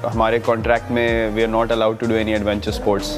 हमारे कॉन्ट्रैक्ट में we are not allowed to do any adventure sports.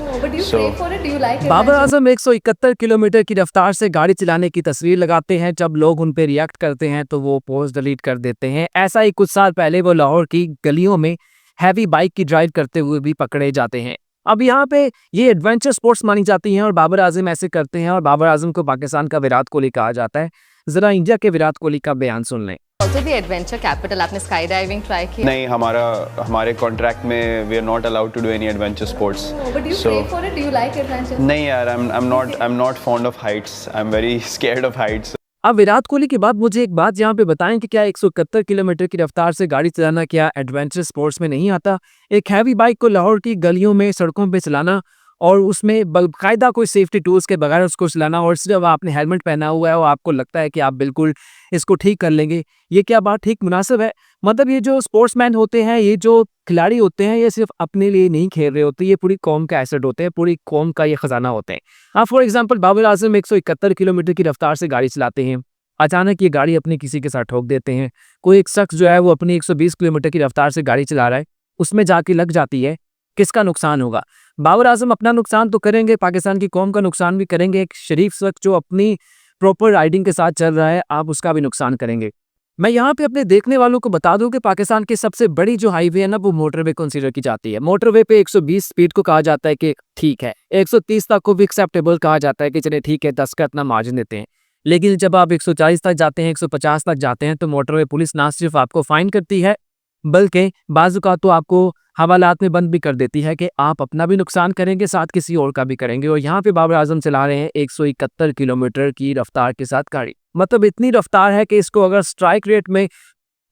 Babar Azam 171 kilometre की रफ्तार से गाड़ी चलाने की तस्वीर लगाते हैं। जब लोग उन पर रिएक्ट करते हैं तो वो पोस्ट डिलीट कर देते हैं। ऐसा ही कुछ साल पहले वो लाहौर की गलियों में हैवी बाइक की ड्राइव करते हुए भी पकड़े जाते हैं। अब यहाँ पे ये एडवेंचर स्पोर्ट्स मानी जाती हैं और बाबर आजम ऐसे करते हैं और बाबर आजम को पाकिस्तान का विराट कोहली कहा जाता है। जरा इंडिया के विराट कोहली का बयान सुन लें। Also the adventure capital, आपने स्काई डाइविंग ट्राई किया? नहीं, हमारे कॉन्ट्रैक्ट में we are not allowed to do any adventure sports. But you pray for it? Do you like adventure? नहीं यार, I'm not fond of heights. I'm very scared of heights. अब विराट कोहली के बाद मुझे एक बात यहाँ पे बताएं कि क्या 171 किलोमीटर की रफ्तार से गाड़ी चलाना क्या एडवेंचर स्पोर्ट्स में नहीं आता? एक हैवी बाइक को लाहौर की गलियों में सड़कों पे चलाना और उसमें बाकायदा कोई सेफ्टी टूल्स के बगैर उसको चलाना और सिर्फ आपने हेलमेट पहना हुआ है और आपको लगता है कि आप बिल्कुल इसको ठीक कर लेंगे, ये क्या बात ठीक मुनासिब है? मतलब ये जो स्पोर्ट्समैन होते हैं, ये जो खिलाड़ी होते हैं, ये सिर्फ अपने लिए नहीं खेल रहे होते, ये पूरी कौम का एसेट होते हैं, पूरी कौम का ये खजाना होते हैं। आप for example Babar Azam 171 kilometre की रफ्तार से गाड़ी चलाते हैं, अचानक ये गाड़ी अपनी किसी के साथ ठोक देते हैं। कोई एक शख्स जो है वो अपनी 120 किलोमीटर की रफ्तार से गाड़ी चला रहा है, उसमें जाके लग जाती है, किसका नुकसान होगा? बाबर आजम अपना नुकसान तो करेंगे, पाकिस्तान की कौम का नुकसान भी करेंगे। एक शरीफ शख्स जो अपनी प्रॉपर राइडिंग के साथ चल रहा है, आप उसका भी नुकसान करेंगे। मैं यहाँ पे अपने देखने वालों को बता दूं कि पाकिस्तान की सबसे बड़ी जो हाईवे है ना, वो मोटरवे कंसीडर की जाती है। मोटरवे पे 120 स्पीड को कहा जाता है कि ठीक है, 130 तक को भी एक्सेप्टेबल कहा जाता है कि चले ठीक है, 10 का इतना मार्जिन देते हैं। लेकिन जब आप 140 तक जाते हैं, 150 तक जाते हैं, तो मोटरवे पुलिस ना सिर्फ आपको फाइन करती है बल्कि बाज़ औक़ात तो आपको हवालात में बंद भी कर देती है कि आप अपना भी नुकसान करेंगे, साथ किसी और का भी करेंगे। और यहाँ पे बाबर आजम चला रहे हैं 171 किलोमीटर की रफ्तार के साथ गाड़ी। मतलब इतनी रफ्तार है कि इसको अगर स्ट्राइक रेट में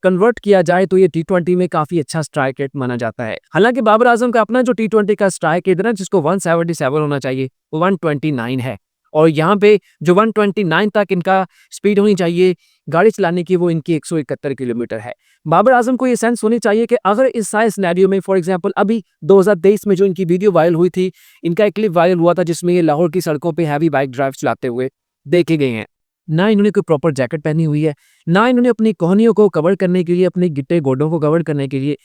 कन्वर्ट किया जाए तो ये T20 में काफ़ी अच्छा स्ट्राइक रेट माना जाता है। हालांकि बाबर आजम का अपना जो T20 का स्ट्राइक रेट है ना, जिसको 177 होना चाहिए, वो 129 है। और यहाँ पे जो 129 तक इनका स्पीड होनी चाहिए गाड़ी चलाने की, वो इनकी 171 किलोमीटर है। बाबर आजम को ये सेंस होनी चाहिए कि अगर इस सारे सिनेरियो में फॉर एग्जांपल अभी 2023 में जो इनकी वीडियो वायरल हुई थी, इनका एक क्लिप वायरल हुआ था जिसमें ये लाहौर की सड़कों पे हैवी बाइक ड्राइव चलाते हुए देखे गए हैं। ना इन्होंने कोई प्रॉपर जैकेट पहनी हुई है, ना इन्होंने अपनी कोहनियों को कवर करने के लिए, अपने गिट्टे गोडों को कवर करने के लिए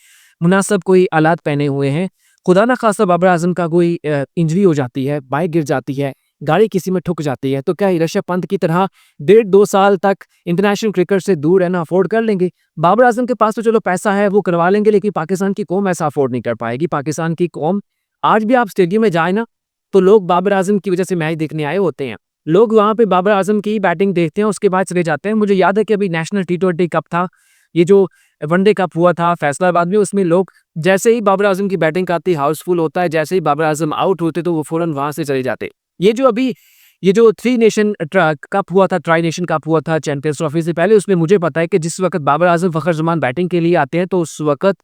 मुनासिब कोई आलात पहने हुए हैं। खुदा ना खासा बाबर आजम का कोई इंजरी हो जाती है, बाइक गिर जाती है, गाड़ी किसी में ठुक जाती है, तो क्या ऋषभ पंत की तरह 1.5-2 साल तक इंटरनेशनल क्रिकेट से दूर रहना अफोर्ड कर लेंगे? बाबर आजम के पास तो चलो पैसा है, वो करवा लेंगे, लेकिन पाकिस्तान की कौम ऐसा अफोर्ड नहीं कर पाएगी। पाकिस्तान की कौम आज भी आप स्टेडियम में जाए ना, तो लोग बाबर आजम की वजह से मैच देखने आए होते हैं। लोग वहाँ पे बाबर आजम की बैटिंग देखते हैं, उसके बाद चले जाते हैं। मुझे याद है कि अभी नेशनल T20 कप था, ये जो वनडे कप हुआ था फैसलाबाद में, उसमें लोग जैसे ही बाबर आजम की बैटिंग आती हाउसफुल होता है, जैसे ही बाबर आजम आउट होते तो वो फौरन वहां से चले जाते। ये जो 3 नेशन कप हुआ था, ट्राई नेशन कप हुआ था चैंपियंस ट्रॉफी से पहले, उसमें मुझे पता है कि जिस वक्त बाबर आजम फखर जमान बैटिंग के लिए आते हैं तो उस वक्त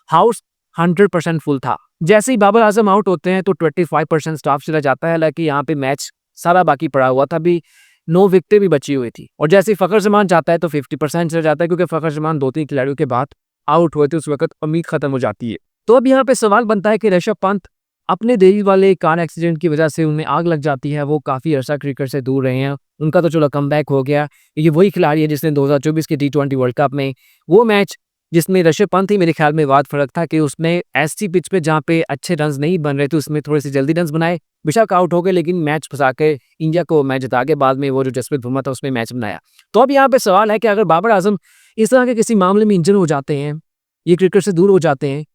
हाउस 100% फुल था। जैसे ही बाबर आजम आउट होते हैं तो 25% स्टाफ चला जाता है। हालांकि यहाँ पे मैच सारा बाकी पड़ा हुआ था, भी 9 विकेटें भी बची हुई थी। और जैसे ही फखर जमान जाता है तो 50% चला जाता है, क्योंकि फखर जमान 2-3 खिलाड़ियों के बाद आउट हुए थे, उस वक्त उम्मीद खत्म हो जाती है। तो अब यहाँ पे सवाल बनता है कि ऋषभ पंत अपने देरी वाले कार एक्सीडेंट की वजह से उनमें आग लग जाती है, वो काफ़ी अर्सा क्रिकेट से दूर रहे हैं, उनका तो चलो कमबैक हो गया। ये वही खिलाड़ी है जिसने 2024 के T20 वर्ल्ड कप में वो मैच जिसमें ऋषभ पंत ही मेरे ख्याल में वाद फर्क था कि उसने ऐसी पिच पे जहाँ पे अच्छे रन्स नहीं बन रहे थे उसमें थोड़े से जल्दी रन्स बनाए, बेशक आउट हो गए, लेकिन मैच फंसा के इंडिया को मैच जिता के बाद में वो जो जसप्रीत बुमराह था उसमें मैच बनाया। तो अब यहाँ पे सवाल है कि अगर बाबर आजम इस तरह के किसी मामले में इंजर हो जाते हैं, ये क्रिकेट से दूर हो जाते हैं,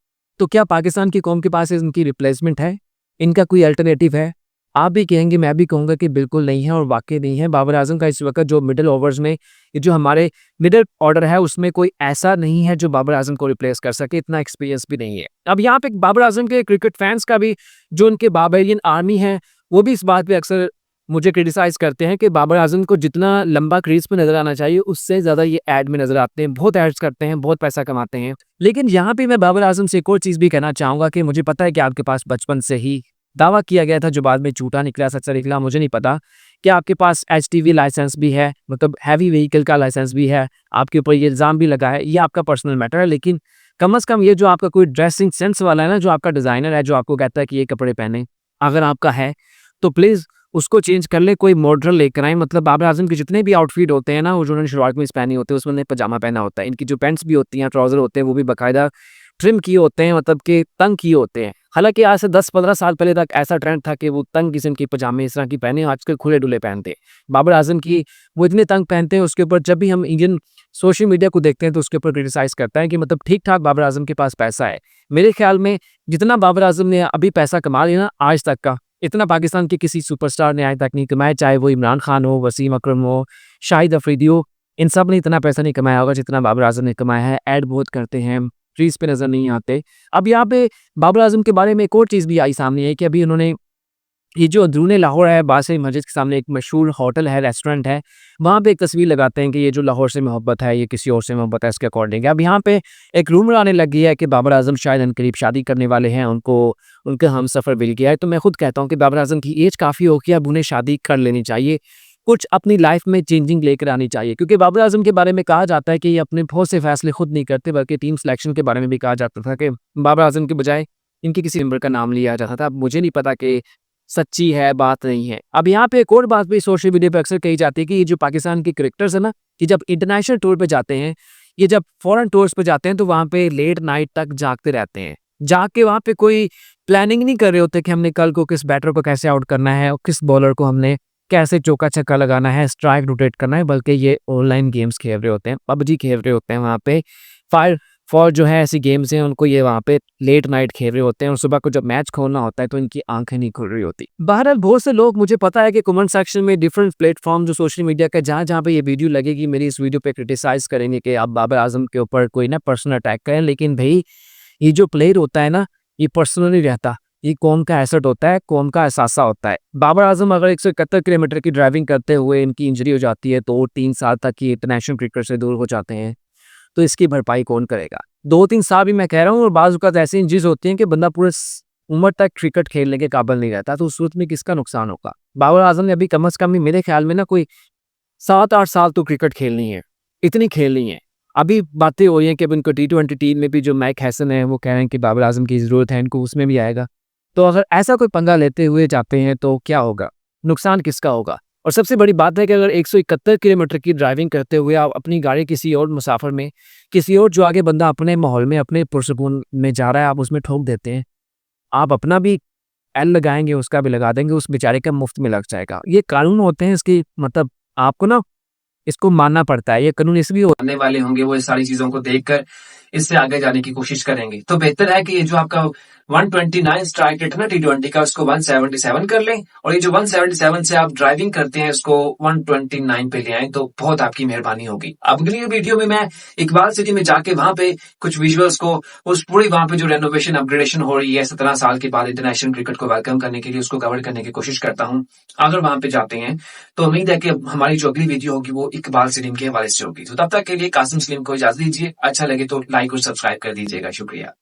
तो क्या पाकिस्तान की कौम के पास इनकी रिप्लेसमेंट है, इनका कोई अल्टरनेटिव है? आप भी कहेंगे, मैं भी कहूँगा कि बिल्कुल नहीं है और वाकई नहीं है। बाबर आजम का इस वक्त जो मिडिल ओवर्स में ये जो हमारे मिडिल ऑर्डर है उसमें कोई ऐसा नहीं है जो बाबर आजम को रिप्लेस कर सके, इतना एक्सपीरियंस भी नहीं है। अब यहाँ पे बाबर आजम के क्रिकेट फैंस का भी, जो उनके बाबरियन आर्मी है, वो भी इस बात पे अक्सर मुझे क्रिटिसाइज करते हैं कि बाबर आजम को जितना लंबा क्रीज पे नजर आना चाहिए उससे ज़्यादा ये ऐड में नजर आते हैं, बहुत एड्स करते हैं, बहुत पैसा कमाते हैं। लेकिन यहाँ पे मैं बाबर आजम से एक और चीज़ भी कहना चाहूँगा कि मुझे पता है कि आपके पास बचपन से ही दावा किया गया था जो बाद में झूठा निकला, सच्चा निकला, मुझे नहीं पता, कि आपके पास HTV लाइसेंस भी है, मतलब हैवी व्हीकल का लाइसेंस भी है, आपके ऊपर ये इल्ज़ाम भी लगा है, ये आपका पर्सनल मैटर है। लेकिन कम से कम ये जो आपका कोई ड्रेसिंग सेंस वाला है ना, जो आपका डिज़ाइनर है, जो आपको कहता है कि ये कपड़े पहने, अगर आपका है तो प्लीज़ उसको चेंज कर ले, कोई मॉडल लेकर आए। मतलब बाबर आजम के जितने भी आउटफिट होते हैं ना, वो जो उन्होंने शुरुआत में पहनी होते हैं उसमें पजामा पहना होता है, इनकी जो पैंट्स भी होती हैं, ट्राउज़र होते हैं, वो भी बाकायदा ट्रिम किए होते हैं, मतलब कि तंग किए होते हैं। हालांकि आज से 10-15 साल पहले तक ऐसा ट्रेंड था कि वो तंग किस्म के पजामे इस तरह की पहने, आजकल खुले डुले पहनते हैं। बाबर आजम की वो इतने तंग पहनते हैं, उसके ऊपर जब भी हम इंडियन सोशल मीडिया को देखते हैं तो उसके ऊपर क्रिटिसाइज करता है कि मतलब ठीक ठाक बाबर आजम के पास पैसा है। मेरे ख्याल में जितना बाबर आजम ने अभी पैसा कमा लिया ना आज तक का, इतना पाकिस्तान के किसी सुपरस्टार ने आज तक नहीं कमाया, चाहे वो इमरान खान हो, वसीम अकरम हो, शाहिद अफरीदी हो। इन सब ने इतना पैसा नहीं कमाया होगा जितना बाबर आजम ने कमाया है। ऐड बहुत करते हैं, ट्रीज पे नजर नहीं आते। अब यहाँ पे बाबर आजम के बारे में एक और चीज़ भी आई सामने है कि अभी उन्होंने ये जो अंदरून लाहौर है, बादशाही मस्जिद के सामने एक मशहूर होटल है, रेस्टोरेंट है, वहाँ पे एक तस्वीर लगाते हैं कि ये जो लाहौर से मोहब्बत है ये किसी और से मोहब्बत है, इसके अकॉर्डिंग। अब यहाँ पे एक रूमर आने लग गया है कि बाबर आजम शायद अनकरीब शादी करने वाले हैं, उनको उनका हमसफ़र मिल गया है। तो मैं खुद कहता हूँ कि बाबर आजम की एज काफ़ी हो गई, अब उन्हें शादी कर लेनी चाहिए, कुछ अपनी लाइफ में चेंजिंग लेकर आनी चाहिए। क्योंकि बाबर आजम के बारे में कहा जाता है कि ये अपने बहुत से फैसले खुद नहीं करते, बल्कि टीम सिलेक्शन के बारे में भी कहा जाता था कि बाबर आजम के बजाय इनके किसी मेंबर का नाम लिया जाता था। अब मुझे नहीं पता कि सच्ची है बात नहीं है। अब यहाँ पे एक और बात भी सोशल मीडिया पे अक्सर कही जाती है कि ये जो पाकिस्तान के क्रिकेटर्स है ना, कि जब इंटरनेशनल टूर पे जाते हैं, ये जब फॉरेन टूर्स पे जाते हैं तो वहाँ पे लेट नाइट तक जागते रहते हैं। जाग के वहाँ पे कोई प्लानिंग नहीं कर रहे होते कि हमने कल को किस बैटर को कैसे आउट करना है और किस बॉलर को हमने कैसे चौका छक्का लगाना है, स्ट्राइक रोटेट करना है, बल्कि ये ऑनलाइन गेम्स खेल रहे होते हैं, पबजी खेल रहे होते हैं। वहाँ पे फायर फॉर जो है ऐसी गेम्स हैं उनको ये वहाँ पे लेट नाइट खेल रहे होते हैं और सुबह को जब मैच खोलना होता है तो इनकी आंखें नहीं खुल रही होती। बहरहाल बहुत से लोग, मुझे पता है कि कमेंट सेक्शन में डिफरेंट प्लेटफॉर्म जो सोशल मीडिया का जहाँ पे ये वीडियो लगेगी, मेरी इस वीडियो पे क्रिटिसाइज करेंगे कि आप बाबर आजम के ऊपर कोई ना पर्सनल अटैक करें। लेकिन भाई ये जो प्लेयर होता है ना, ये पर्सनली रहता, ये कौम का एसेट होता है, कौम का एहसासा होता है। बाबर आजम अगर 171 किलोमीटर की ड्राइविंग करते हुए इनकी इंजरी हो जाती है तो 3 साल तक ये इंटरनेशनल क्रिकेट से दूर हो जाते हैं, तो इसकी भरपाई कौन करेगा? 2-3 साल भी मैं कह रहा हूँ, और बाज़ औक़ात ऐसी इंजरीज होती हैं कि बंदा पूरे उम्र तक क्रिकेट खेलने के काबिल नहीं रहता, तो उस सूरत में किसका नुकसान होगा? बाबर आजम ने अभी कम से कम मेरे ख्याल में ना कोई 7-8 साल तो क्रिकेट खेलनी है, इतनी खेलनी है। अभी बातें हो रही हैं कि अब इनको T20 टीम में भी जो मैक हैसन है वो कह रहे हैं कि बाबर आजम की ज़रूरत है, इनको उसमें भी आएगा। तो अगर ऐसा कोई पंगा लेते हुए जाते हैं तो क्या होगा? नुकसान किसका होगा? और सबसे बड़ी बात है कि अगर 171 किलोमीटर की ड्राइविंग करते हुए आप अपनी गाड़ी किसी और मुसाफिर में, किसी और जो आगे बंदा अपने माहौल में, अपने पुरसकून में जा रहा है, आप उसमें ठोक देते हैं, आप अपना भी एल लगाएंगे, उसका भी लगा देंगे, उस बेचारे का मुफ्त में लग जाएगा। ये कानून होते हैं, इसकी मतलब आपको ना इसको मानना पड़ता है। ये कानून इसलिए होने वाले होंगे, वो इस सारी चीजों को देखकर इससे आगे जाने की कोशिश करेंगे। तो बेहतर है कि ये जो आपका 129 स्ट्राइक रेट है ना T20 का, उसको 177 कर लें, और ये जो 177 से आप ड्राइविंग करते हैं इसको 129 पे ले आए, तो बहुत आपकी मेहरबानी होगी। अगली वीडियो में मैं इकबाल सिटी में जाके वहां पे कुछ विजुअल्स को, उस पूरी वहां पे जो रेनोवेशन अपग्रेडेशन हो रही है 17 साल के बाद इंटरनेशनल क्रिकेट को वेलकम करने के लिए, उसको कवर करने की कोशिश करता हूँ। अगर वहां पे जाते हैं तो उम्मीद है कि हमारी जो अगली वीडियो होगी वो इकबाल सलीम के हवाले से होगी। तो तब तक के लिए कासिम सलीम को इजाजत दीजिए। अच्छा लगे तो लाइक और सब्सक्राइब कर दीजिएगा। शुक्रिया।